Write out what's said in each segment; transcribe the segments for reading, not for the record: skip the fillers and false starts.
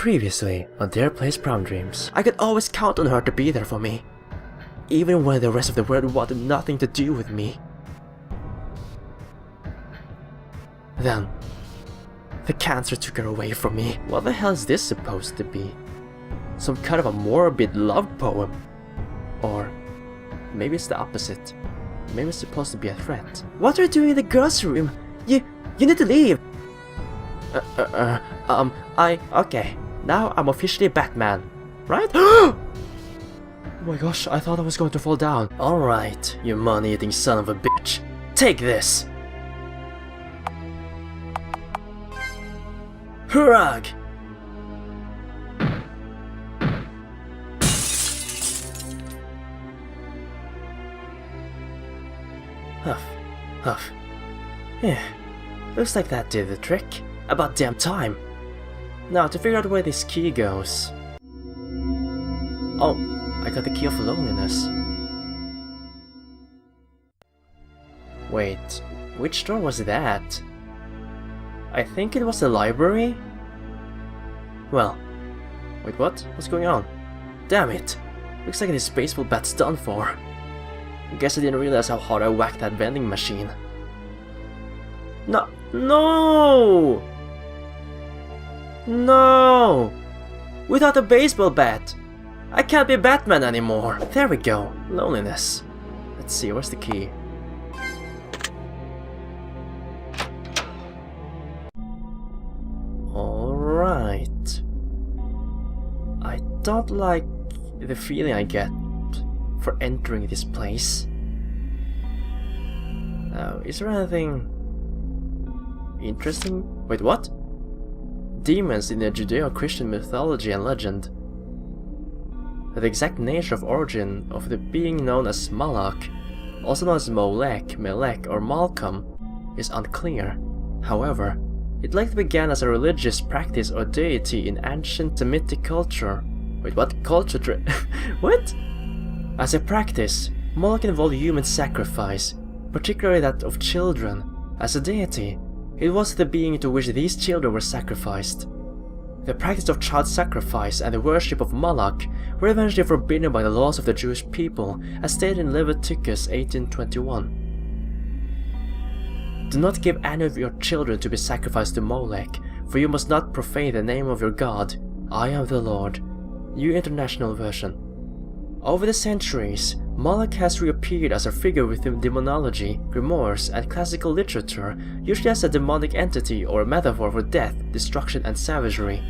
Previously on Their Place Prom Dreams, I could always count on her to be there for me, even when the rest of the world wanted nothing to do with me. Then, the cancer took her away from me. What the hell is this supposed to be? Some kind of a morbid love poem? Or maybe it's the opposite. Maybe it's supposed to be a threat. What are you doing in the girls' room? You need to leave! Okay. Now I'm officially Batman, right? Oh my gosh, I thought I was going to fall down. Alright, you money-eating son of a bitch. Take this! Hurrah! Huff. Yeah, looks like that did the trick. About damn time. Now, to figure out where this key goes... Oh, I got the key of loneliness. Wait, which door was that? I think it was the library? Well, wait, what? What's going on? Damn it! Looks like this baseball bat's done for. Guess I didn't realize how hard I whacked that vending machine. No! Without a baseball bat! I can't be Batman anymore! There we go, loneliness. Let's see, where's the key? Alright. I don't like the feeling I get for entering this place. Now, is there anything interesting? Wait, what? Demons in the Judeo-Christian mythology and legend. The exact nature of origin of the being known as Moloch, also known as Moloch, Melech, or Malcolm, is unclear. However, it likely began as a religious practice or deity in ancient Semitic culture. Wait, what? Culture? What? As a practice, Moloch involved human sacrifice, particularly that of children. As a deity, it was the being to which these children were sacrificed. The practice of child sacrifice and the worship of Moloch were eventually forbidden by the laws of the Jewish people, as stated in Leviticus 18:21. Do not give any of your children to be sacrificed to Moloch, for you must not profane the name of your God. I am the Lord. New International Version. Over the centuries, Moloch has reappeared as a figure within demonology, grimoires, and classical literature, usually as a demonic entity or a metaphor for death, destruction, and savagery.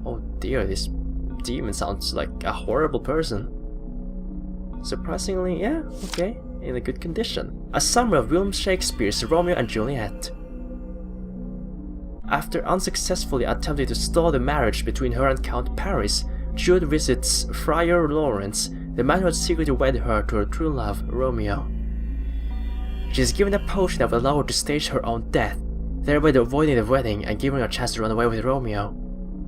Oh dear, this demon sounds like a horrible person. Surprisingly, yeah, okay, in a good condition. A summary of William Shakespeare's Romeo and Juliet. After unsuccessfully attempting to stall the marriage between her and Count Paris, Jude visits Friar Lawrence, the man who had secretly wed her to her true love, Romeo. She is given a potion that will allow her to stage her own death, thereby avoiding the wedding and giving her a chance to run away with Romeo.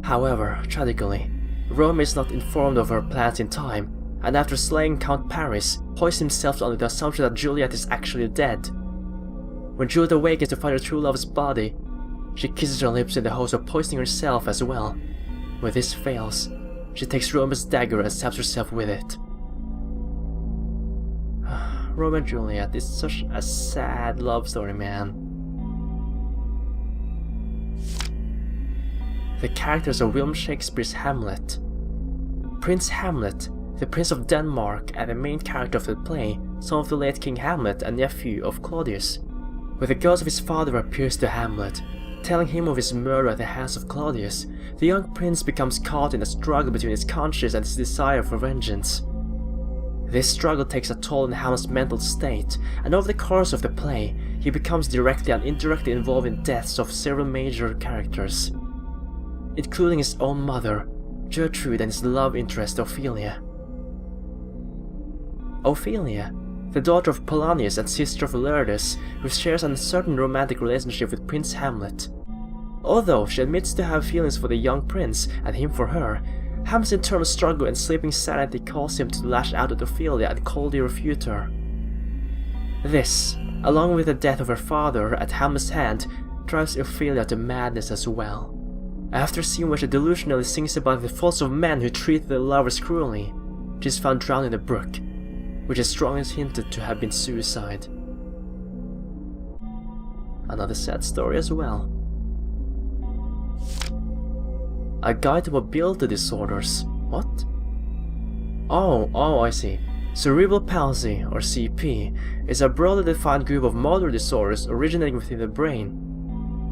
However, tragically, Romeo is not informed of her plans in time, and after slaying Count Paris, poisons himself under the assumption that Juliet is actually dead. When Juliet awakens to find her true love's body, she kisses her lips in the hopes of poisoning herself as well. When this fails, she takes Romeo's dagger and stabs herself with it. Romeo and Juliet is such a sad love story, man. The characters of William Shakespeare's Hamlet. Prince Hamlet, the Prince of Denmark and the main character of the play, son of the late King Hamlet and nephew of Claudius. When the ghost of his father appears to Hamlet, telling him of his murder at the hands of Claudius, the young prince becomes caught in a struggle between his conscience and his desire for vengeance. This struggle takes a toll on Hamlet's mental state, and over the course of the play, he becomes directly and indirectly involved in deaths of several major characters, including his own mother, Gertrude, and his love interest, Ophelia. Ophelia, the daughter of Polonius and sister of Laertes, who shares an uncertain romantic relationship with Prince Hamlet. Although she admits to have feelings for the young prince and him for her, Hamlet's internal struggle and sleeping sanity cause him to lash out at Ophelia and coldly refute her. This, along with the death of her father at Hamlet's hand, drives Ophelia to madness as well. After a scene where she delusionally sings about the faults of men who treat their lovers cruelly, she is found drowned in a brook, which is strongly hinted to have been suicide. Another sad story as well. A guide to mobility disorders. What? Oh, I see. Cerebral palsy, or CP, is a broadly defined group of motor disorders originating within the brain.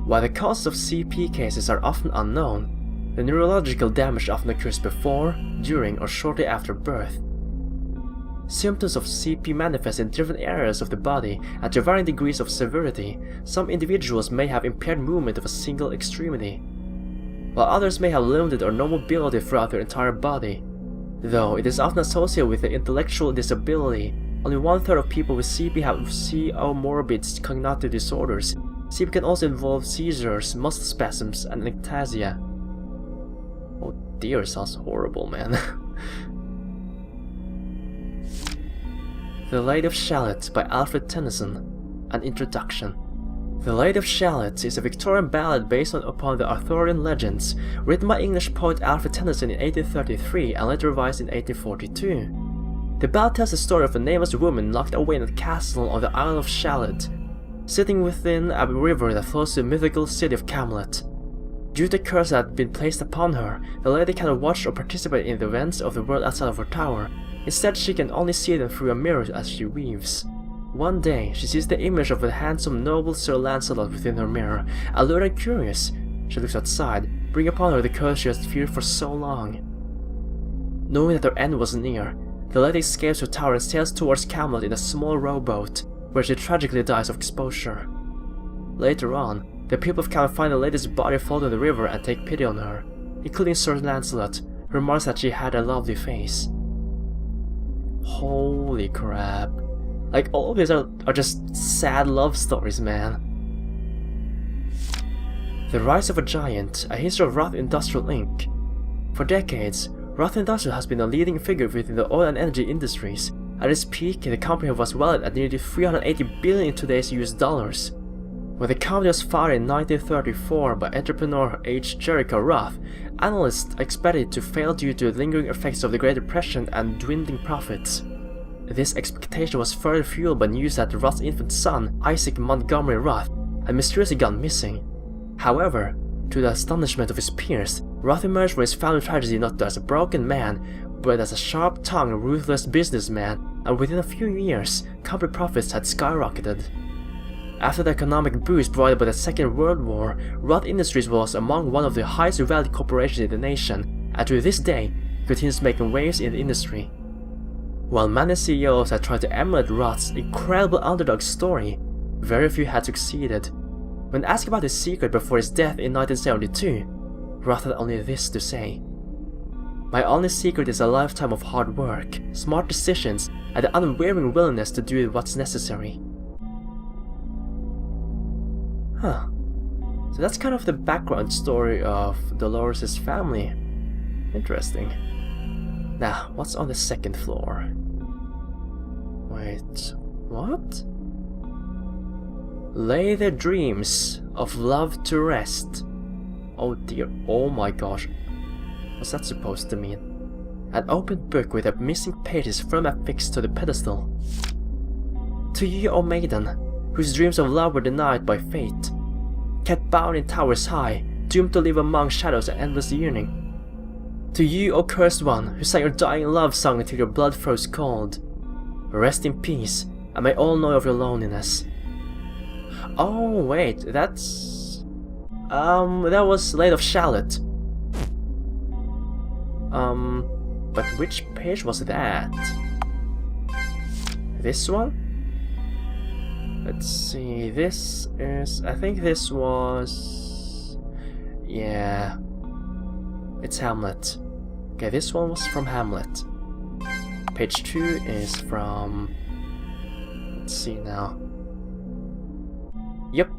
While the causes of CP cases are often unknown, the neurological damage often occurs before, during, or shortly after birth. Symptoms of CP manifest in different areas of the body and to varying degrees of severity. Some individuals may have impaired movement of a single extremity, while others may have limited or no mobility throughout their entire body. Though it is often associated with the intellectual disability, only 1/3 of people with CP have comorbid cognitive disorders. CP can also involve seizures, muscle spasms, and ectasia. Oh dear, sounds horrible, man. The Lady of Shalott by Alfred Tennyson. An introduction. The Lady of Shalott is a Victorian ballad based upon the Arthurian legends, written by English poet Alfred Tennyson in 1833 and later revised in 1842. The ballad tells the story of a nameless woman locked away in a castle on the Isle of Shalott, sitting within a river that flows to the mythical city of Camelot. Due to the curse that had been placed upon her, the lady cannot watch or participate in the events of the world outside of her tower. Instead, she can only see them through a mirror as she weaves. One day, she sees the image of the handsome noble Sir Lancelot within her mirror. Allured and curious, she looks outside, bringing upon her the curse she has feared for so long. Knowing that her end was near, the lady escapes her tower and sails towards Camelot in a small rowboat, where she tragically dies of exposure. Later on, the people of Camelot find the lady's body floating in the river and take pity on her, including Sir Lancelot, who remarks that she had a lovely face. Holy crap. Like, all of these are just sad love stories, man. The Rise of a Giant, a history of Roth Industrial Inc. For decades, Roth Industrial has been a leading figure within the oil and energy industries. At its peak, the company was valued at nearly $380 billion in today's US dollars. When the company was founded in 1934 by entrepreneur H. Jericho Roth, analysts expected it to fail due to the lingering effects of the Great Depression and dwindling profits. This expectation was further fueled by news that Roth's infant son, Isaac Montgomery Roth, had mysteriously gone missing. However, to the astonishment of his peers, Roth emerged from his family tragedy not as a broken man, but as a sharp-tongued, ruthless businessman, and within a few years, company profits had skyrocketed. After the economic boost provided by the Second World War, Roth Industries was among one of the highest valued corporations in the nation, and to this day, continues making waves in the industry. While many CEOs had tried to emulate Roth's incredible underdog story, very few had succeeded. When asked about his secret before his death in 1972, Roth had only this to say: "My only secret is a lifetime of hard work, smart decisions, and the unwavering willingness to do what's necessary." Huh. So that's kind of the background story of Dolores' family. Interesting. Now, what's on the second floor? Wait, what? Lay their dreams of love to rest. Oh dear, oh my gosh. What's that supposed to mean? An open book with a missing pages firmly affixed to the pedestal. To you, O maiden, whose dreams of love were denied by fate, kept bound in towers high, doomed to live among shadows and endless yearning. To you, O cursed one, who sang your dying love song until your blood froze cold, rest in peace, and may all know of your loneliness. Oh wait, that's... that was Lady of Shalott. But which page was that? This one? Let's see, this is... I think this was... yeah... it's Hamlet. Okay, this one was from Hamlet. Page 2 is from... let's see now. Yep.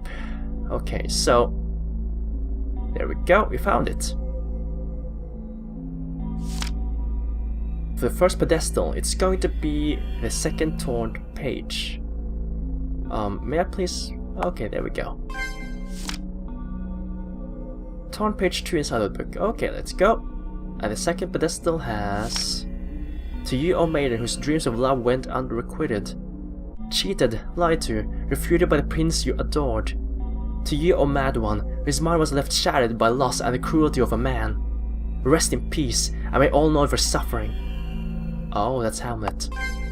Okay, so... there we go, we found it. For the first pedestal, it's going to be the second torn page. May I please... okay, there we go. Torn page 2 inside the book. Okay, let's go. And the second pedestal has... To you, O maiden, whose dreams of love went unrequited. Cheated, lied to, refuted by the prince you adored. To you, O mad one, whose mind was left shattered by loss and the cruelty of a man. Rest in peace, and may all know of your suffering. Oh, that's Hamlet.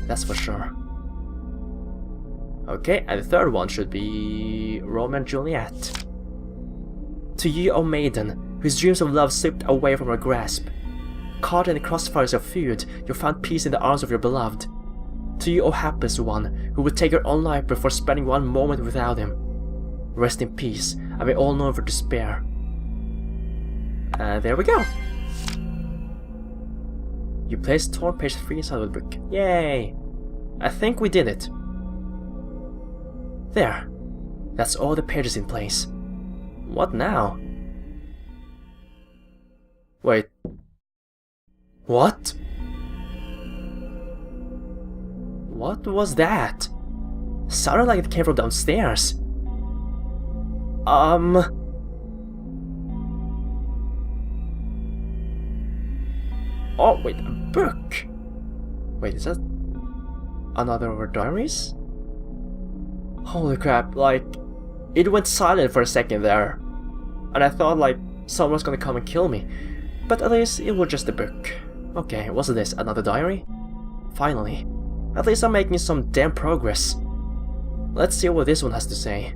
That's for sure. Okay, and the third one should be... Romeo and Juliet. To you, O maiden, whose dreams of love slipped away from your grasp. Caught in the crossfires of feud, you found peace in the arms of your beloved. To you, O hapless one, who would take your own life before spending one moment without him. Rest in peace, and we all know of your despair. There we go. You placed torn page 3 inside of the book. Yay! I think we did it. There. That's all the pages in place. What now? Wait. What? What was that? Sounded like it came from downstairs. Oh, wait, a book? Wait, is that another of our diaries? Holy crap, like, it went silent for a second there. And I thought, like, someone's gonna come and kill me. But at least it was just a book. Okay, what's this? Another diary? Finally. At least I'm making some damn progress. Let's see what this one has to say.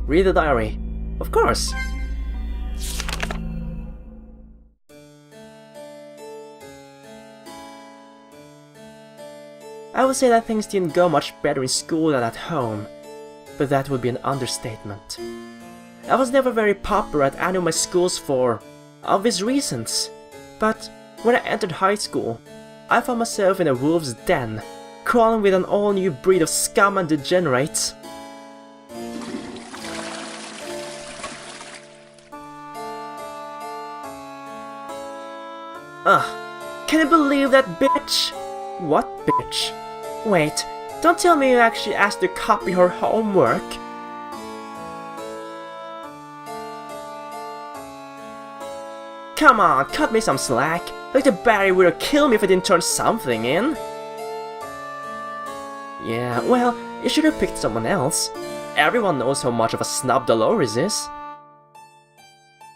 Read the diary. Of course! I would say that things didn't go much better in school than at home, but that would be an understatement. I was never very popular at any of my schools for obvious reasons, but when I entered high school, I found myself in a wolf's den, crawling with an all-new breed of scum and degenerates. Can you believe that bitch? What bitch? Wait, don't tell me you actually asked to copy her homework. Come on, cut me some slack. Like the Barry would have killed me if I didn't turn something in. Yeah, well, you should have picked someone else. Everyone knows how much of a snub Dolores is.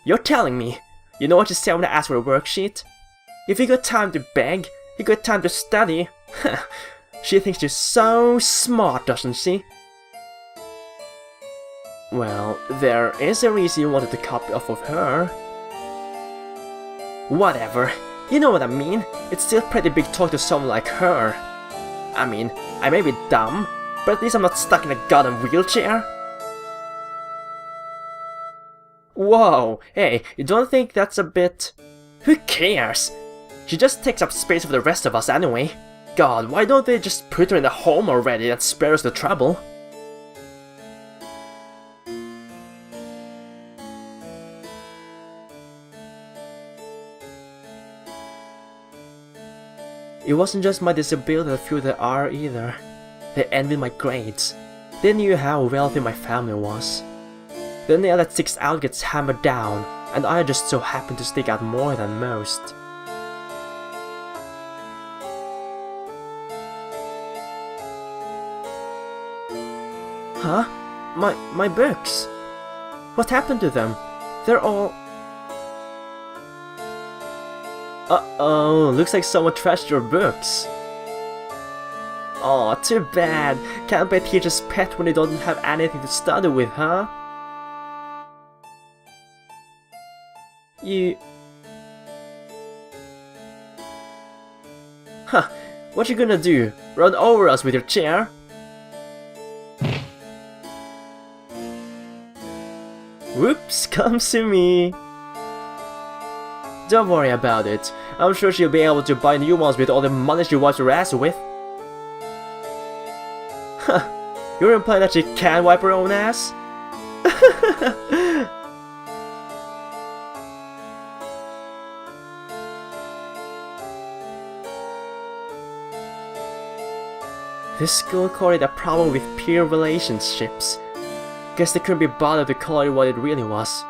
You're telling me, you know what you say when I ask for a worksheet? If you got time to beg, you got time to study. She thinks you're so smart, doesn't she? Well, there is a reason you wanted to copy off of her. Whatever, you know what I mean. It's still pretty big talk to someone like her. I mean, I may be dumb, but at least I'm not stuck in a goddamn wheelchair. Whoa, hey, you don't think that's a bit... Who cares? She just takes up space for the rest of us anyway. God, why don't they just put her in a home already and spare us the trouble? It wasn't just my disability that fueled the R either. They envied my grades. They knew how wealthy my family was. They knew that 6 out gets hammered down, and I just so happened to stick out more than most. Huh? My books? What happened to them? They're all... Uh-oh, looks like someone trashed your books. Aw, too bad. Can't be a teacher's pet when they don't have anything to study with, huh? You... Huh, what you gonna do? Run over us with your chair? Whoops, comes to me. Don't worry about it. I'm sure she'll be able to buy new ones with all the money she wipes her ass with. Huh, you're implying that she can wipe her own ass? This school called it a problem with peer relationships. Guess they couldn't be bothered to call it what it really was.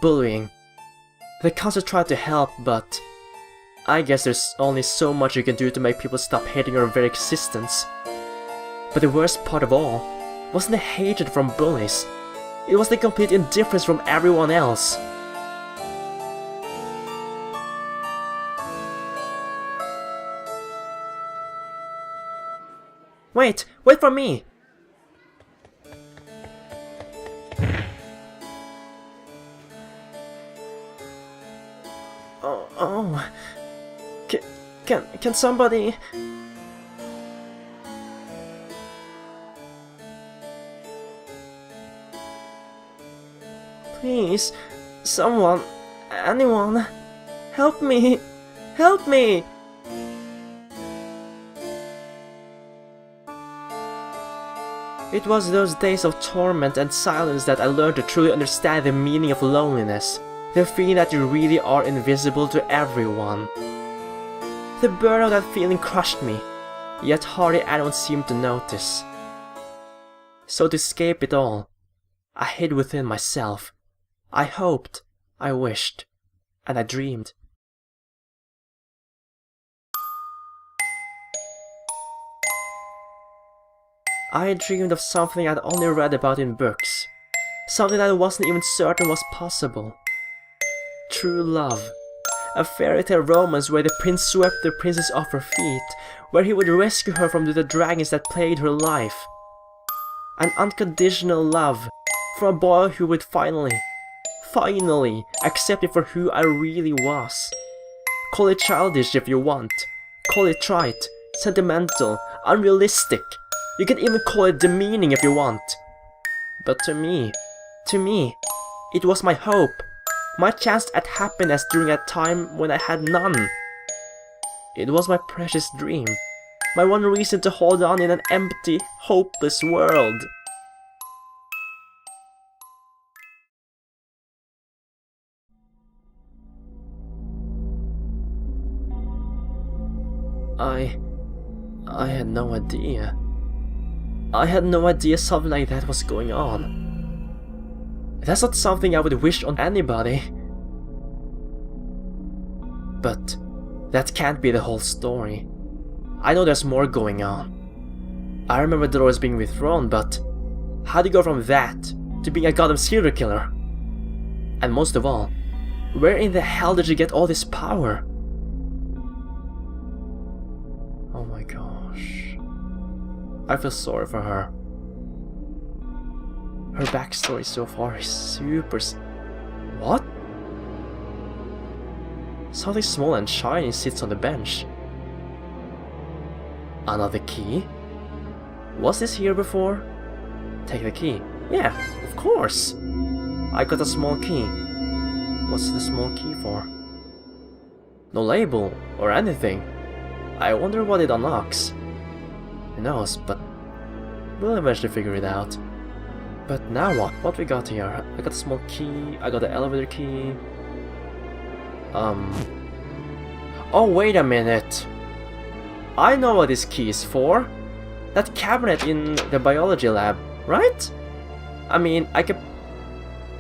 bullying. The council tried to help, but I guess there's only so much you can do to make people stop hating your very existence. But the worst part of all wasn't the hatred from bullies, it was the complete indifference from everyone else. Wait for me! Oh. Can somebody... Please, someone, anyone, help me! Help me! It was those days of torment and silence that I learned to truly understand the meaning of loneliness. The feeling that you really are invisible to everyone. The burden of that feeling crushed me, yet hardly anyone seemed to notice. So to escape it all, I hid within myself. I hoped, I wished, and I dreamed. I dreamed of something I'd only read about in books. Something that I wasn't even certain was possible. True love. A fairy tale romance where the prince swept the princess off her feet, where he would rescue her from the dragons that plagued her life. An unconditional love from a boy who would finally accept me for who I really was. Call it childish if you want. Call it trite, sentimental, unrealistic. You can even call it demeaning if you want. But to me, it was my hope. My chance at happiness during a time when I had none. It was my precious dream. My one reason to hold on in an empty, hopeless world. I had no idea. I had no idea something like that was going on. That's not something I would wish on anybody. But that can't be the whole story. I know there's more going on. I remember Dolores being withdrawn, but how do you go from that to being a goddamn serial killer? And most of all, where in the hell did you get all this power? Oh my gosh. I feel sorry for her. Her backstory so far is super... What? Something small and shiny sits on the bench. Another key? Was this here before? Take the key. Yeah, of course! I got a small key. What's the small key for? No label or anything. I wonder what it unlocks. Who knows, but we'll eventually figure it out. But now what? What we got here? I got a small key, I got the elevator key. Oh, wait a minute. I know what this key is for. That cabinet in the biology lab, right? I mean, I could...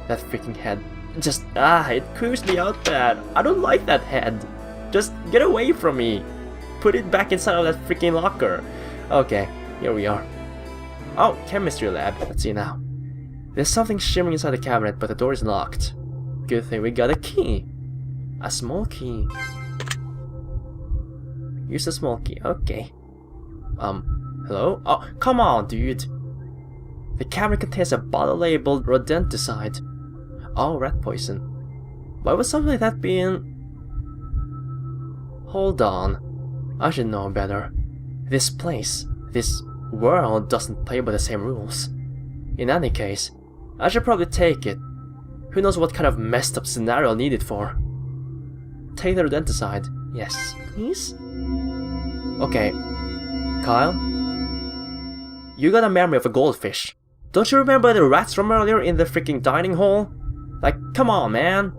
That freaking head. Just, it creeps me out bad. I don't like that head. Just get away from me. Put it back inside of that freaking locker. Okay, here we are. Oh, chemistry lab. Let's see now. There's something shimmering inside the cabinet, but the door is locked. Good thing we got a key. A small key. Use a small key. Okay. Hello? Oh, come on, dude. The cabinet contains a bottle labeled rodenticide. Oh, rat poison. Why would something like that be in... Hold on. I should know better. This place, this world doesn't play by the same rules. In any case, I should probably take it. Who knows what kind of messed up scenario I'll need it for. Take the rodenticide. Yes, please? Okay. Kyle? You got a memory of a goldfish. Don't you remember the rats from earlier in the freaking dining hall? Like, come on, man.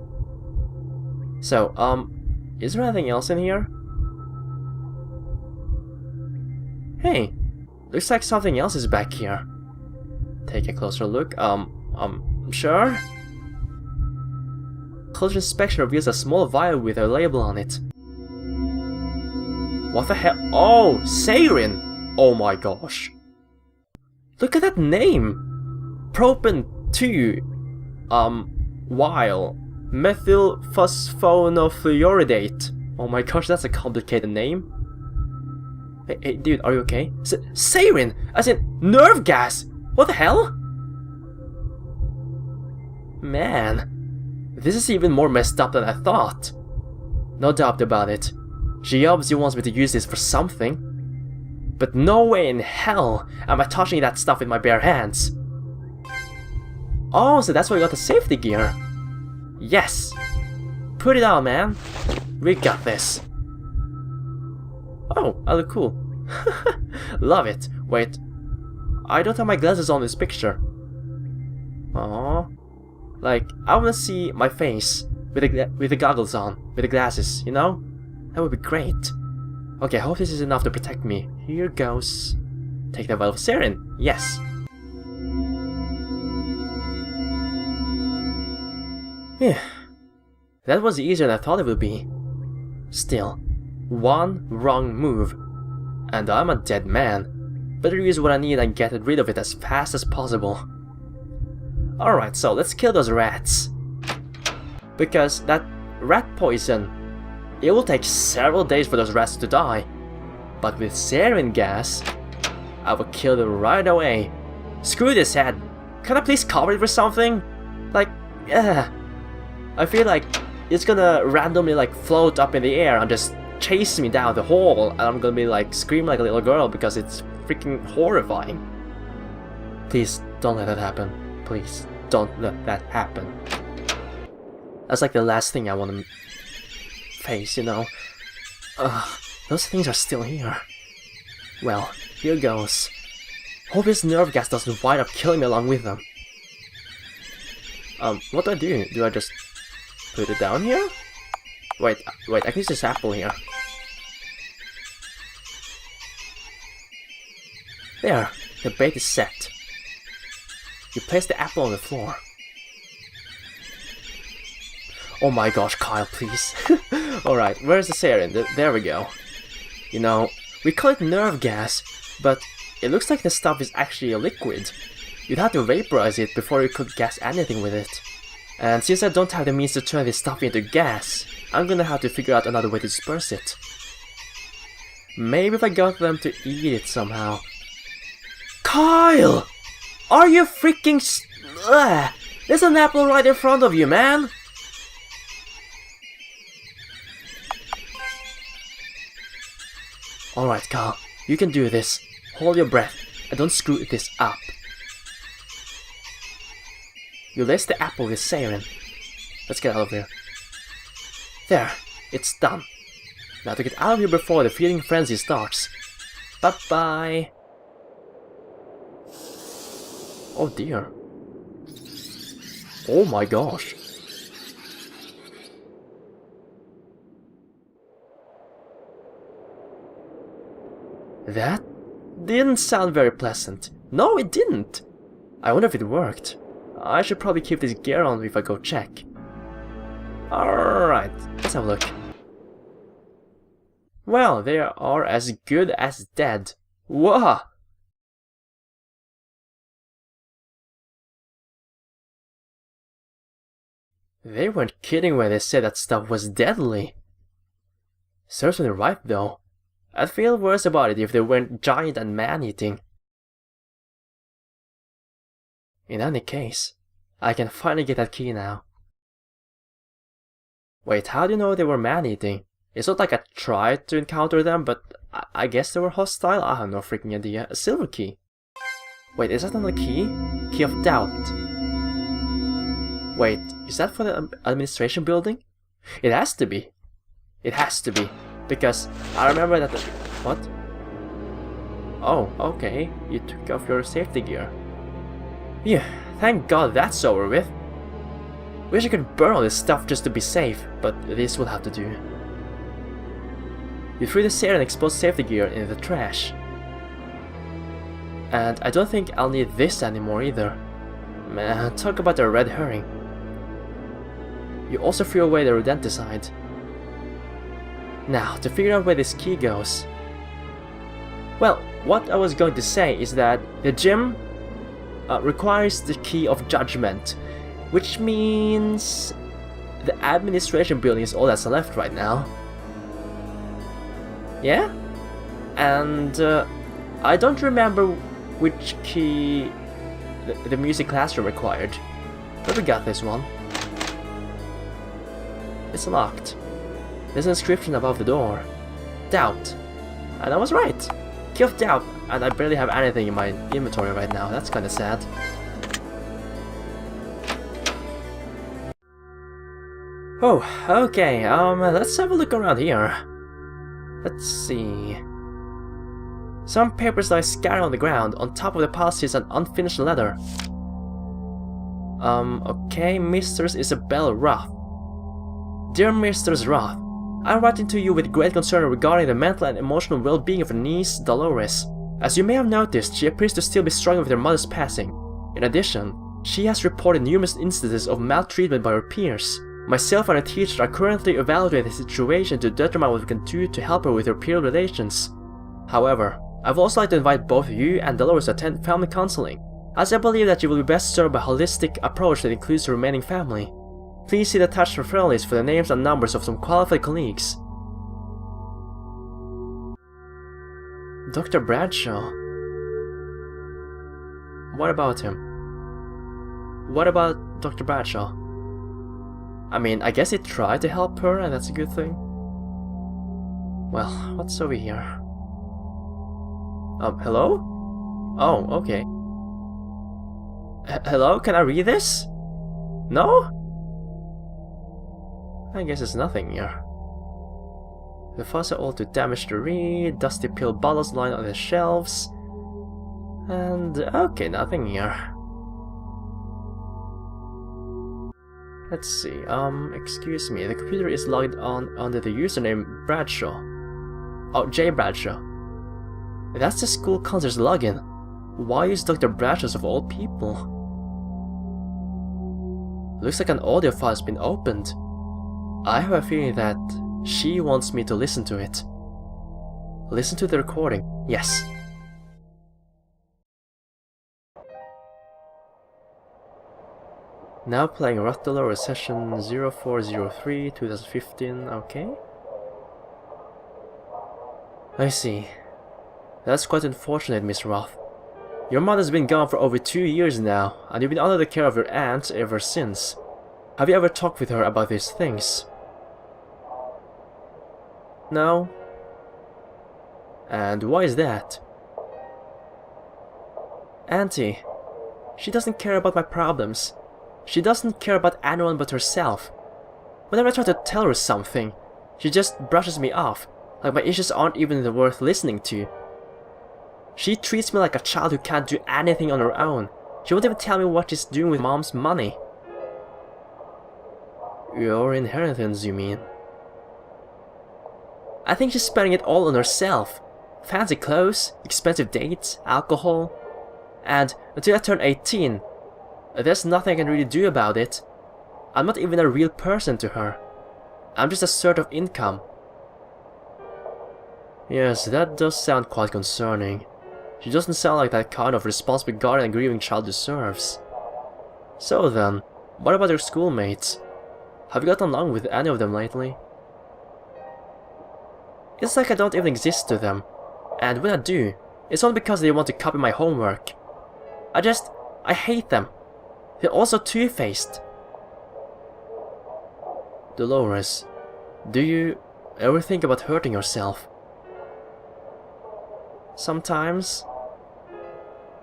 So, is there anything else in here? Hey, looks like something else is back here. Take a closer look. Sure? Closer inspection reveals a small vial with a label on it. What the hell? Oh, sarin! Oh my gosh. Look at that name! Propan 2, while methyl phosphonofluoridate. Oh my gosh, that's a complicated name. Hey dude, are you okay? Sarin! As in nerve gas! What the hell? Man, this is even more messed up than I thought. No doubt about it. She obviously wants me to use this for something. But no way in hell am I touching that stuff with my bare hands. Oh, so that's why we got the safety gear. Yes. Put it on, man. We got this. Oh, I look cool. Love it. Wait. I don't have my glasses on this picture. Aww. Like, I wanna see my face with the goggles on, with the glasses, you know? That would be great. Okay, I hope this is enough to protect me. Here goes. Take the vial of sarin. Yes. That was easier than I thought it would be. Still, one wrong move, and I'm a dead man. Better use what I need and get rid of it as fast as possible. Alright, so let's kill those rats. Because that rat poison, it will take several days for those rats to die. But with sarin gas, I will kill them right away. Screw this head. Can I please cover it with something? Like, I feel like it's gonna randomly like float up in the air and just chase me down the hall, and I'm gonna be like screaming like a little girl because it's freaking horrifying. Please don't let that happen. Please don't let that happen. That's like the last thing I want to face, you know. Those things are still here. Well, here goes. Hope this nerve gas doesn't wind up killing me along with them. What do? Do I just put it down here? Wait, I can use this apple here. There, the bait is set. You place the apple on the floor. Oh my gosh, Kyle, please. Alright, where's the sarin? There we go. You know, we call it nerve gas, but it looks like the stuff is actually a liquid. You'd have to vaporize it before you could gas anything with it. And since I don't have the means to turn this stuff into gas, I'm gonna have to figure out another way to disperse it. Maybe if I got them to eat it somehow. Kyle! Are you freaking there's an apple right in front of you, man! Alright, Kyle, you can do this. Hold your breath and don't screw this up. You lace the apple with sarin. Let's get out of here. There, it's done. Now to get out of here before the feeding frenzy starts. Bye-bye. Oh dear. Oh my gosh. That didn't sound very pleasant. No, it didn't. I wonder if it worked. I should probably keep this gear on if I go check. Alright, let's have a look. Well, they are as good as dead. Whoa! They weren't kidding when they said that stuff was deadly. Certainly right though. I'd feel worse about it if they weren't giant and man-eating. In any case, I can finally get that key now. Wait, how do you know they were man-eating? It's not like I tried to encounter them, but I guess they were hostile? I have no freaking idea. A silver key. Wait, is that not a key? Key of doubt. Wait, is that for the administration building? It has to be. It has to be. Because I remember that what? Oh, okay. You took off your safety gear. Yeah, thank God that's over with. Wish I could burn all this stuff just to be safe, but this will have to do. You threw the sarin and exposed safety gear in the trash. And I don't think I'll need this anymore either. Man, talk about a red herring. You also threw away the rodenticide. Now, to figure out where this key goes. Well, what I was going to say is that the gym requires the key of judgment, which means the administration building is all that's left right now. Yeah? And I don't remember which key the music classroom required, but we got this one. It's locked. There's an inscription above the door. Doubt. And I was right. Key of doubt, and I barely have anything in my inventory right now. That's kinda sad. Oh, okay, let's have a look around here. Let's see. Some papers lie scattered on the ground. On top of the pile is an unfinished letter. Okay, Mistress Isabel Roth. Dear Mistress Roth, I'm writing to you with great concern regarding the mental and emotional well-being of your niece, Dolores. As you may have noticed, she appears to still be struggling with her mother's passing. In addition, she has reported numerous instances of maltreatment by her peers. Myself and a teacher are currently evaluating the situation to determine what we can do to help her with her peer relations. However, I would also like to invite both you and Dolores to attend family counseling, as I believe that you will be best served by a holistic approach that includes the remaining family. Please see the attached referral list for the names and numbers of some qualified colleagues. Dr. Bradshaw. What about him? What about Dr. Bradshaw? I mean, I guess he tried to help her, and that's a good thing. Well, what's over here? Hello? Oh, okay. Hello? Can I read this? No? I guess it's nothing here. The files are all too damaged to read, dusty pill bottles lying on the shelves. And okay, nothing here. Let's see, excuse me, the computer is logged on under the username Bradshaw. Oh, J. Bradshaw. That's the school counselor's login. Why is Dr. Bradshaw's of all people? Looks like an audio file has been opened. I have a feeling that she wants me to listen to it. Listen to the recording, yes. Now playing Roth Dolores session 0403 2015, okay. I see. That's quite unfortunate, Miss Roth. Your mother's been gone for over 2 years now, and you've been under the care of your aunt ever since. Have you ever talked with her about these things? No? And why is that? Auntie, she doesn't care about my problems. She doesn't care about anyone but herself. Whenever I try to tell her something, she just brushes me off, like my issues aren't even worth listening to. She treats me like a child who can't do anything on her own. She won't even tell me what she's doing with Mom's money. Your inheritance, you mean? I think she's spending it all on herself. Fancy clothes, expensive dates, alcohol. And until I turn 18, there's nothing I can really do about it. I'm not even a real person to her. I'm just a sort of income. Yes, that does sound quite concerning. She doesn't sound like that kind of responsible guardian a grieving child deserves. So then, what about your schoolmates? Have you gotten along with any of them lately? It's like I don't even exist to them. And when I do, it's only because they want to copy my homework. I hate them. They're also two-faced. Dolores, do you ever think about hurting yourself? Sometimes.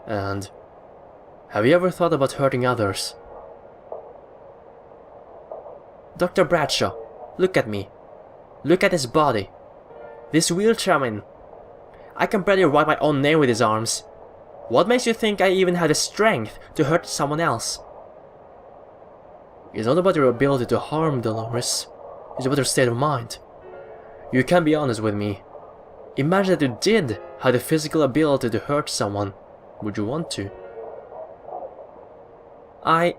And have you ever thought about hurting others? Dr. Bradshaw, look at me. Look at his body. This wheelchair I'm in. I can barely write my own name with his arms. What makes you think I even have the strength to hurt someone else? It's not about your ability to harm, Dolores. It's about your state of mind. You can be honest with me. Imagine that you did have the physical ability to hurt someone. Would you want to? I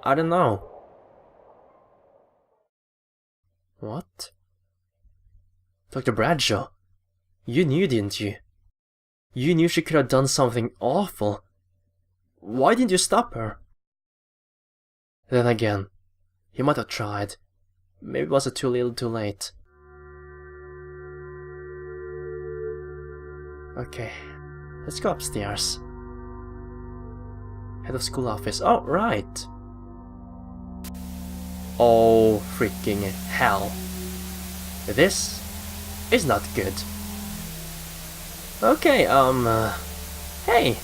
don't know. What? Dr. Bradshaw, you knew, didn't you? You knew she could have done something awful. Why didn't you stop her? Then again, he might have tried. Maybe it was too little too late. Okay, let's go upstairs. Head of school office. Oh, right. Oh, freaking hell. This is not good. Okay, hey!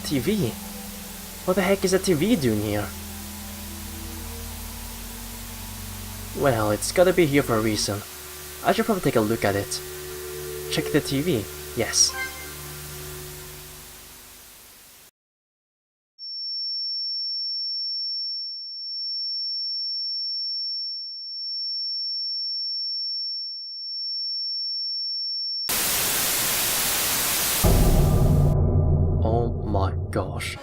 TV? What the heck is a TV doing here? Well, it's gotta be here for a reason. I should probably take a look at it. Check the TV. Yes. Oh my gosh.